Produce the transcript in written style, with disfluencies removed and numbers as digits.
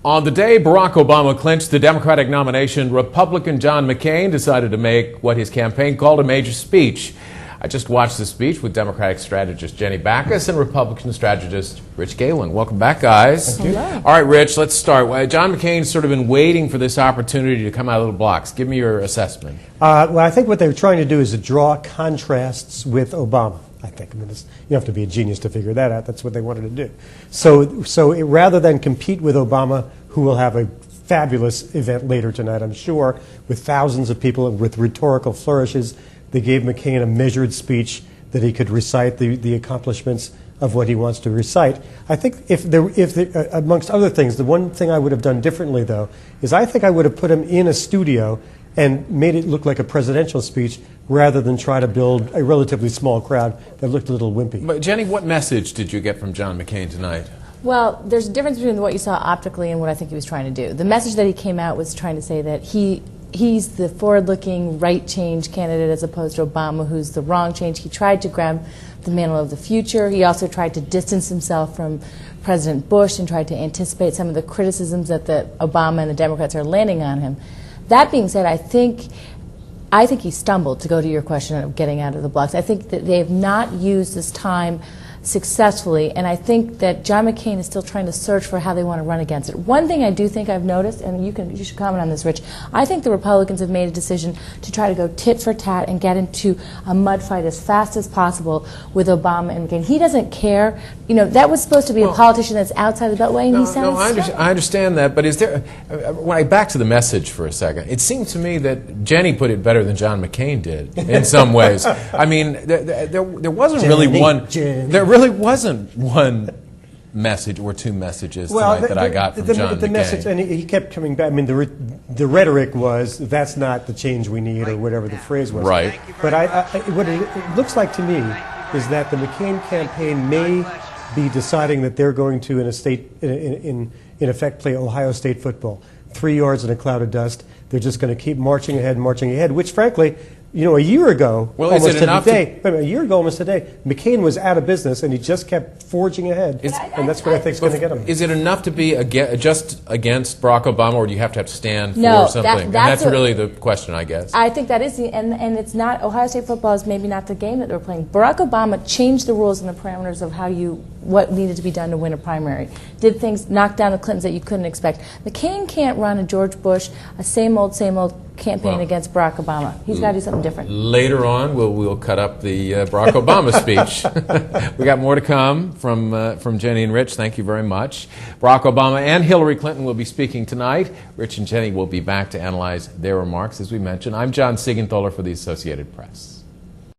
On the day Barack Obama clinched the Democratic nomination, Republican John McCain decided to make what his campaign called a major speech. I just watched the speech with Democratic strategist Jenny Backus and Republican strategist Rich Galen. Welcome back, guys. Thank you. All right, Rich, let's start. John McCain's sort of been waiting for this opportunity to come out of the blocks. Give me your assessment. Well, I think what they were trying to do is to draw contrasts with Obama. I think. You have to be a genius to figure that out. That's what they wanted to do. So rather than compete with Obama, who will have a fabulous event later tonight, I'm sure, with thousands of people and with rhetorical flourishes, they gave McCain a measured speech that he could recite the accomplishments of what he wants to recite. I think amongst other things, the one thing I would have done differently, though, is I think I would have put him in a studio and made it look like a presidential speech rather than try to build a relatively small crowd that looked a little wimpy. But Jenny, what message did you get from John McCain tonight? Well, there's a difference between what you saw optically and what I think he was trying to do. The message that he came out was trying to say that he's the forward-looking right change candidate as opposed to Obama, who's the wrong change. He tried to grab the mantle of the future. He also tried to distance himself from President Bush and tried to anticipate some of the criticisms that Obama and the Democrats are landing on him. That being said, I think he stumbled, to go to your question of getting out of the blocks. I think that they have not used this time successfully, and I think that John McCain is still trying to search for how they want to run against it. One thing I do think I've noticed, and you should comment on this, Rich, I think the Republicans have made a decision to try to go tit for tat and get into a mud fight as fast as possible with Obama and McCain. He doesn't care. You know, that was supposed to be a politician that's outside the Beltway, and he sounds I understand that, but is there, when I back to the message for a second, it seemed to me that Jenny put it better than John McCain did in some ways. I mean, there wasn't really one. There really wasn't one message or two messages tonight that I got from John McCain. Message, and he kept coming back. I mean, the rhetoric was, that's not the change we need, or whatever the phrase was. Right. But what it looks like to me is that the McCain campaign may be deciding that they're going to, in effect, play Ohio State football. 3 yards in a cloud of dust. They're just going to keep marching ahead, which, frankly, a year ago, almost today, McCain was out of business, and he just kept forging ahead, and that's what I think is going to get him. Is it enough to be just against Barack Obama, or do you have to stand for something? That's really the question, I guess. I think that is, and it's not, Ohio State football is maybe not the game that they're playing. Barack Obama changed the rules and the parameters of what needed to be done to win a primary. Did things, knock down the Clintons that you couldn't expect. McCain can't run a George Bush, a same old campaign against Barack Obama. He's got to do something different. Later on, we'll cut up the Barack Obama speech. We got more to come from Jenny and Rich. Thank you very much. Barack Obama and Hillary Clinton will be speaking tonight. Rich and Jenny will be back to analyze their remarks, as we mentioned. I'm John Siegenthaler for the Associated Press.